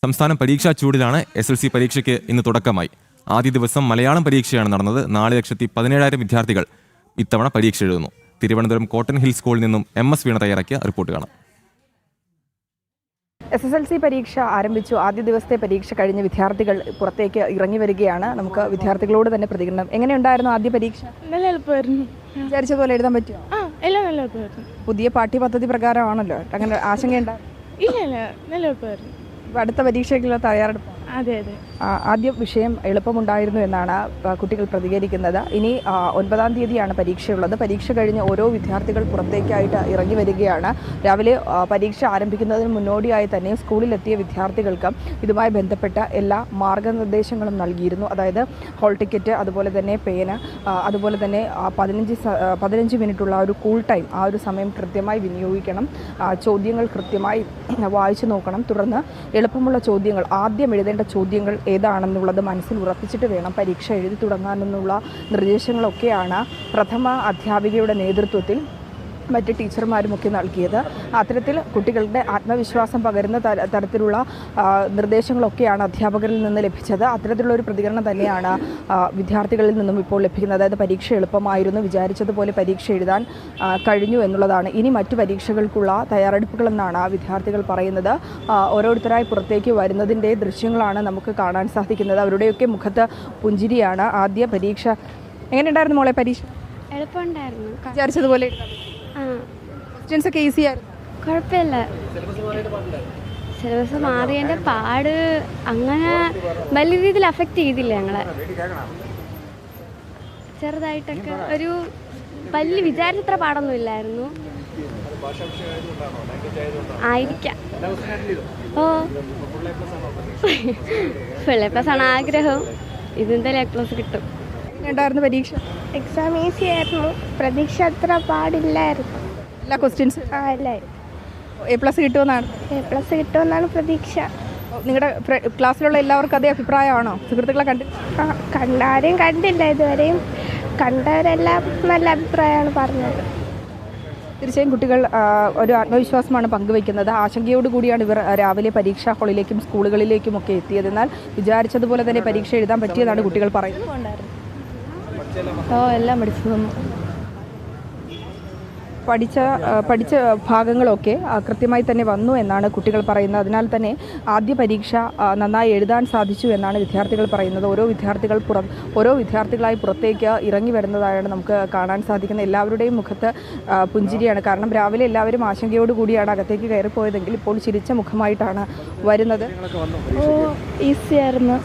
സംസ്ഥാനം പരീക്ഷാ ചൂടിലാണ്. SSLC പരീക്ഷയ്ക്ക് ഇന്ന് തുടക്കമായി. ആദ്യ ദിവസം മലയാളം പരീക്ഷയാണ് നടന്നത്. 4,17,000 വിദ്യാർത്ഥികൾ ഇത്തവണ പരീക്ഷ എഴുതുന്നു. തിരുവനന്തപുരം കോട്ടൺ ഹിൽ സ്കൂളിൽ നിന്നും MS വീണ തയ്യാറാക്കിയ റിപ്പോർട്ട് കാണാം. SSLC പരീക്ഷ ആരംഭിച്ചു. ആദ്യ ദിവസത്തെ പരീക്ഷ കഴിഞ്ഞ വിദ്യാർത്ഥികൾ പുറത്തേക്ക് ഇറങ്ങി വരികയാണ്. നമുക്ക് വിദ്യാർത്ഥികളോട് തന്നെ പ്രതികരണം. എങ്ങനെയുണ്ടായിരുന്നു ആദ്യ പരീക്ഷ? നല്ല എളുപ്പമായിരുന്നു. വിചാരിച്ചതുപോലെ എഴുതാൻ പറ്റുമോ? എല്ലാം നല്ല എളുപ്പമായിരുന്നു. പുതിയ പാഠ്യപദ്ധതി പ്രകാരമാണല്ലോ, അങ്ങനെ ആശങ്കയുണ്ടായിരുന്നു? ഇല്ല നല്ല എളുപ്പമായിരുന്നു. അടുത്ത പരീക്ഷയ്ക്കുള്ള തയ്യാറെടുപ്പ്? അതെ. ആദ്യ വിഷയം എളുപ്പമുണ്ടായിരുന്നു എന്നാണ് കുട്ടികൾ പ്രതികരിക്കുന്നത്. ഇനി 9-ാം തീയതിയാണ് പരീക്ഷയുള്ളത്. പരീക്ഷ കഴിഞ്ഞ് ഓരോ വിദ്യാർത്ഥികൾ പുറത്തേക്കായിട്ട് ഇറങ്ങി വരികയാണ്. രാവിലെ പരീക്ഷ ആരംഭിക്കുന്നതിന് മുന്നോടിയായി തന്നെ സ്കൂളിലെത്തിയ വിദ്യാർത്ഥികൾക്ക് ഇതുമായി ബന്ധപ്പെട്ട എല്ലാ മാർഗനിർദ്ദേശങ്ങളും നൽകിയിരുന്നു. അതായത് ഹോൾ ടിക്കറ്റ്, അതുപോലെ തന്നെ പേന, അതുപോലെ തന്നെ 15 മിനിറ്റുള്ള ഒരു കൂൾ ടൈം, ആ ഒരു സമയം കൃത്യമായി വിനിയോഗിക്കണം. ചോദ്യങ്ങൾ കൃത്യമായി വായിച്ചു നോക്കണം. തുടർന്ന് എളുപ്പമുള്ള ചോദ്യങ്ങൾ, ആദ്യം എഴുതേണ്ട ചോദ്യങ്ങൾ ഏതാണെന്നുള്ളത് മനസ്സിൽ ഉറപ്പിച്ചിട്ട് വേണം പരീക്ഷ എഴുതി തുടങ്ങാനെന്നുള്ള നിർദ്ദേശങ്ങളൊക്കെയാണ് പ്രഥമ അധ്യാപികയുടെ നേതൃത്വത്തിൽ മറ്റ് ടീച്ചർമാരുമൊക്കെ നൽകിയത്. അത്തരത്തിൽ കുട്ടികളുടെ ആത്മവിശ്വാസം പകരുന്ന തരത്തിലുള്ള നിർദ്ദേശങ്ങളൊക്കെയാണ് അധ്യാപകരിൽ നിന്ന് ലഭിച്ചത്. അത്തരത്തിലുള്ള ഒരു പ്രതികരണം തന്നെയാണ് വിദ്യാർത്ഥികളിൽ നിന്നും ഇപ്പോൾ ലഭിക്കുന്നത്. അതായത് പരീക്ഷ എളുപ്പമായിരുന്നു, വിചാരിച്ചതുപോലെ പരീക്ഷ എഴുതാൻ കഴിഞ്ഞു എന്നുള്ളതാണ്. ഇനി മറ്റു പരീക്ഷകൾക്കുള്ള തയ്യാറെടുപ്പുകളെന്നാണ് വിദ്യാർത്ഥികൾ പറയുന്നത്. ഓരോരുത്തരായി പുറത്തേക്ക് വരുന്നതിൻ്റെ ദൃശ്യങ്ങളാണ് നമുക്ക് കാണാൻ സാധിക്കുന്നത്. അവരുടെയൊക്കെ മുഖത്ത് പുഞ്ചിരിയാണ്. ആദ്യ പരീക്ഷ എങ്ങനെയുണ്ടായിരുന്നു മോളെ? പരീക്ഷ എളുപ്പമുണ്ടായിരുന്നു. വിചാരിച്ചതുപോലെ ക്വസ്റ്റ്യൻസ് ഒക്കെ ഈസി ആയിരുന്നു? കുഴപ്പമില്ല. സിലബസ് മാറിയതിൻ്റെ പാട് അങ്ങനെ വലിയ രീതിയിൽ അഫക്റ്റ് ചെയ്തില്ല ഞങ്ങളെ. ചെറുതായിട്ടൊക്കെ ഒരു വലിയ വിചാരിച്ചത്ര പാടൊന്നും ഇല്ലായിരുന്നു. ആയിരിക്കാം. ഫുൾ എ പ്ലസ് ആണ് ആഗ്രഹം. ഇതെന്തായാലും A+ കിട്ടും. ഉണ്ടായിരുന്നു പരീക്ഷ? എക്സാം ഈസി ആയിരുന്നു. പ്രതീക്ഷ അത്ര പാടില്ലായിരുന്നു. എല്ലാ ക്വസ്റ്റ്യൻസ് അല്ലേ? A+ കിട്ടുമെന്നാണ്? A+ കിട്ടുമെന്നാണ് പ്രതീക്ഷ. നിങ്ങളുടെ ക്ലാസ്സിലുള്ള എല്ലാവർക്കും അതേ അഭിപ്രായമാണോ? സുഹൃത്തുക്കളെ ആരും കണ്ടില്ല ഇതുവരെയും. കണ്ടവരെല്ലാം നല്ല അഭിപ്രായമാണ് പറഞ്ഞത്. തീർച്ചയായും കുട്ടികൾ ഒരു ആത്മവിശ്വാസമാണ് പങ്കുവയ്ക്കുന്നത്. ആശങ്കയോടുകൂടിയാണ് ഇവർ രാവിലെ പരീക്ഷാ ഹാളിലേക്കും സ്കൂളുകളിലേക്കും ഒക്കെ എത്തിയത്. എന്നാൽ വിചാരിച്ചതുപോലെ തന്നെ പരീക്ഷ എഴുതാൻ പറ്റിയതാണ് കുട്ടികൾ പറയുന്നത്. എല്ലാം പഠിച്ചു തന്നു. പഠിച്ച ഭാഗങ്ങളൊക്കെ കൃത്യമായി തന്നെ വന്നു എന്നാണ് കുട്ടികൾ പറയുന്നത്. അതിനാൽ തന്നെ ആദ്യ പരീക്ഷ നന്നായി എഴുതാൻ സാധിച്ചു എന്നാണ് വിദ്യാർത്ഥികൾ പറയുന്നത്. ഓരോ വിദ്യാർത്ഥികളായി പുറത്തേക്ക് ഇറങ്ങി വരുന്നതായാണ് നമുക്ക് കാണാൻ സാധിക്കുന്നത്. എല്ലാവരുടെയും മുഖത്ത് പുഞ്ചിരിയാണ്. കാരണം രാവിലെ എല്ലാവരും ആശങ്കയോടുകൂടിയാണ് അകത്തേക്ക് കയറിപ്പോയതെങ്കിൽ ഇപ്പോൾ ചിരിച്ച മുഖമായിട്ടാണ് വരുന്നത്. ഈസി ആയിരുന്നു.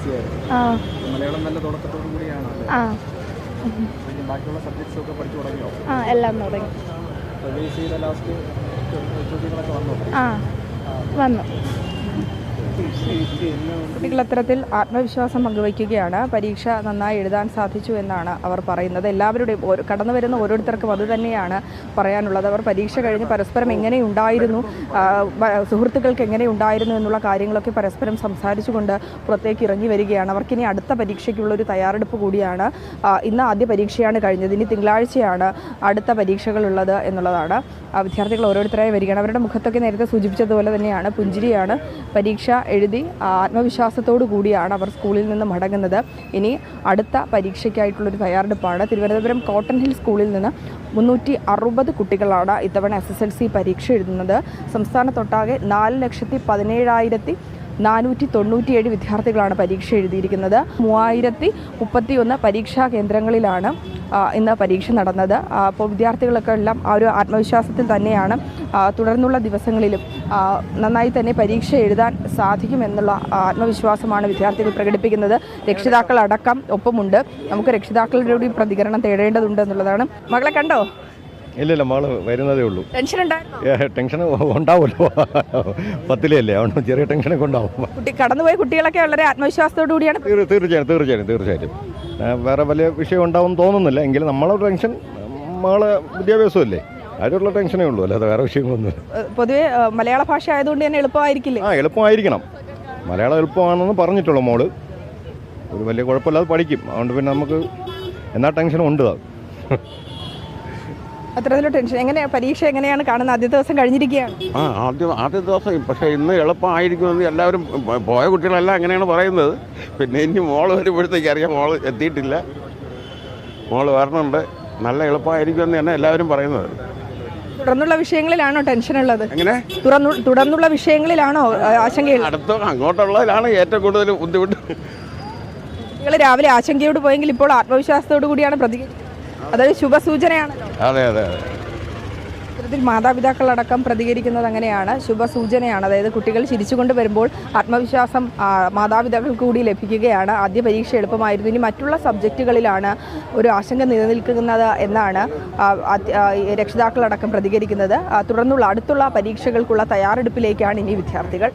എല്ലാം തുടങ്ങി. വന്നു. കുട്ടികൾ അത്തരത്തിൽ ആത്മവിശ്വാസം പങ്കുവയ്ക്കുകയാണ്. പരീക്ഷ നന്നായി എഴുതാൻ സാധിച്ചു എന്നാണ് അവർ പറയുന്നത്. എല്ലാവരുടെയും കടന്നു വരുന്ന ഓരോരുത്തർക്കും അത് തന്നെയാണ് പറയാനുള്ളത്. അവർ പരീക്ഷ കഴിഞ്ഞ് പരസ്പരം എങ്ങനെയുണ്ടായിരുന്നു, സുഹൃത്തുക്കൾക്ക് എങ്ങനെയുണ്ടായിരുന്നു എന്നുള്ള കാര്യങ്ങളൊക്കെ പരസ്പരം സംസാരിച്ചുകൊണ്ട് പുറത്തേക്ക് ഇറങ്ങി വരികയാണ്. അവർക്കിനി അടുത്ത പരീക്ഷയ്ക്കുള്ളൊരു തയ്യാറെടുപ്പ് കൂടിയാണ്. ഇന്ന് ആദ്യ പരീക്ഷയാണ് കഴിഞ്ഞത്. ഇനി തിങ്കളാഴ്ചയാണ് അടുത്ത പരീക്ഷകളുള്ളത് എന്നുള്ളതാണ്. വിദ്യാർത്ഥികൾ ഓരോരുത്തരായി വരികയാണ്. അവരുടെ മുഖത്തൊക്കെ നേരത്തെ സൂചിപ്പിച്ചതുപോലെ തന്നെയാണ് പുഞ്ചിരിയാണ്. പരീക്ഷ എഴുതി ആത്മവിശ്വാസത്തോടു കൂടിയാണ് അവർ സ്കൂളിൽ നിന്ന് മടങ്ങുന്നത്. ഇനി അടുത്ത പരീക്ഷയ്ക്കായിട്ടുള്ളൊരു തയ്യാറെടുപ്പാണ്. തിരുവനന്തപുരം കോട്ടൺ ഹിൽ സ്കൂളിൽ നിന്ന് 360 കുട്ടികളാണ് ഇത്തവണ SSLC പരീക്ഷ എഴുതുന്നത്. സംസ്ഥാനത്തൊട്ടാകെ 4,37,497 വിദ്യാർത്ഥികളാണ് പരീക്ഷ എഴുതിയിരിക്കുന്നത്. 3031 പരീക്ഷാ കേന്ദ്രങ്ങളിലാണ് ഇന്ന് പരീക്ഷ നടന്നത്. അപ്പോൾ വിദ്യാർത്ഥികളൊക്കെ എല്ലാം ആ ഒരു ആത്മവിശ്വാസത്തിൽ തന്നെയാണ് തുടർന്നുള്ള ദിവസങ്ങളിലും നന്നായി തന്നെ പരീക്ഷ എഴുതാൻ സാധിക്കുമെന്നുള്ള ആത്മവിശ്വാസമാണ് വിദ്യാർത്ഥികൾ പ്രകടിപ്പിക്കുന്നത്. രക്ഷിതാക്കൾ അടക്കം ഒപ്പമുണ്ട്. നമുക്ക് രക്ഷിതാക്കളുടെ പ്രതികരണം തേടേണ്ടതുണ്ട് എന്നുള്ളതാണ്. മകളെ കണ്ടോ? ഇല്ല, മകള് വരുന്നതേ ഉള്ളൂ. ടെൻഷൻ ഉണ്ടാവുമല്ലോ, 10-ലെ അതുകൊണ്ട് ചെറിയ ടെൻഷനൊക്കെ ഉണ്ടാവും. കടന്നുപോയ കുട്ടികളൊക്കെ വളരെ ആത്മവിശ്വാസത്തോടു കൂടിയാണ്. തീർച്ചയായിട്ടും വേറെ വലിയ വിഷയം ഉണ്ടാവും തോന്നുന്നില്ല. എങ്കിലും നമ്മളെ ടെൻഷൻ മകളെ വിദ്യാഭ്യാസമല്ലേ, അതിലുള്ള ടെൻഷനേ ഉള്ളൂ, അല്ലാതെ വേറെ വിഷയങ്ങളൊന്നും. പൊതുവെ മലയാള ഭാഷ ആയതുകൊണ്ട് തന്നെ എളുപ്പമായിരിക്കില്ലേ? എളുപ്പമായിരിക്കണം. മലയാളം എളുപ്പമാണെന്ന് പറഞ്ഞിട്ടുള്ളൂ മോള്. ഒരു വലിയ കുഴപ്പമില്ലാതെ പഠിക്കും. അതുകൊണ്ട് പിന്നെ നമുക്ക് എന്നാ ടെൻഷനും ഉണ്ട്. അത്തരത്തിലുള്ള ടെൻഷൻ പരീക്ഷ എങ്ങനെയാണ് കാണുന്നത്? ആദ്യത്തെ ദിവസം കഴിഞ്ഞിരിക്കുകയാണ്. ആദ്യ ദിവസം പക്ഷേ ഇന്ന് എളുപ്പമായിരിക്കുമെന്ന് എല്ലാവരും പോയ കുട്ടികളെല്ലാം അങ്ങനെയാണ് പറയുന്നത്. പിന്നെ ഇനി മോള് വരുമ്പോഴത്തേക്ക് അറിയാം, മോള് എത്തിയിട്ടില്ല, മോള് വരണുണ്ട്. നല്ല എളുപ്പമായിരിക്കുമെന്ന് തന്നെ എല്ലാവരും പറയുന്നത്. തുടർന്നുള്ള വിഷയങ്ങളിലാണോ ടെൻഷനുള്ളത്? എങ്ങനെ തുടർന്നുള്ള വിഷയങ്ങളിലാണോ ആശങ്കയുള്ളത്? അങ്ങോട്ടുള്ളതിലാണ് ഏറ്റവും കൂടുതൽ ബുദ്ധിമുട്ട്. കുട്ടികൾ രാവിലെ ആശങ്കയോട് പോയെങ്കിൽ ഇപ്പോൾ ആത്മവിശ്വാസത്തോടു കൂടിയാണ് പ്രതികരിക്കുന്നത്. അതൊരു ശുഭസൂചനയാണല്ലോ. അതെ അതെ അതെ. ഇത്തരത്തിൽ മാതാപിതാക്കളടക്കം പ്രതികരിക്കുന്നത് അങ്ങനെയാണ്, ശുഭസൂചനയാണ്. അതായത് കുട്ടികൾ ചിരിച്ചുകൊണ്ട് വരുമ്പോൾ ആത്മവിശ്വാസം മാതാപിതാക്കൾക്ക് കൂടി ലഭിക്കുകയാണ്. ആദ്യ പരീക്ഷ എളുപ്പമായിരുന്നു, ഇനി മറ്റുള്ള സബ്ജക്റ്റുകളിലാണ് ഒരു ആശങ്ക നിലനിൽക്കുന്നത് എന്നാണ് രക്ഷിതാക്കളടക്കം പ്രതികരിക്കുന്നത്. തുടർന്നുള്ള അടുത്തുള്ള പരീക്ഷകൾക്കുള്ള തയ്യാറെടുപ്പിലേക്കാണ് ഇനി വിദ്യാർത്ഥികൾ.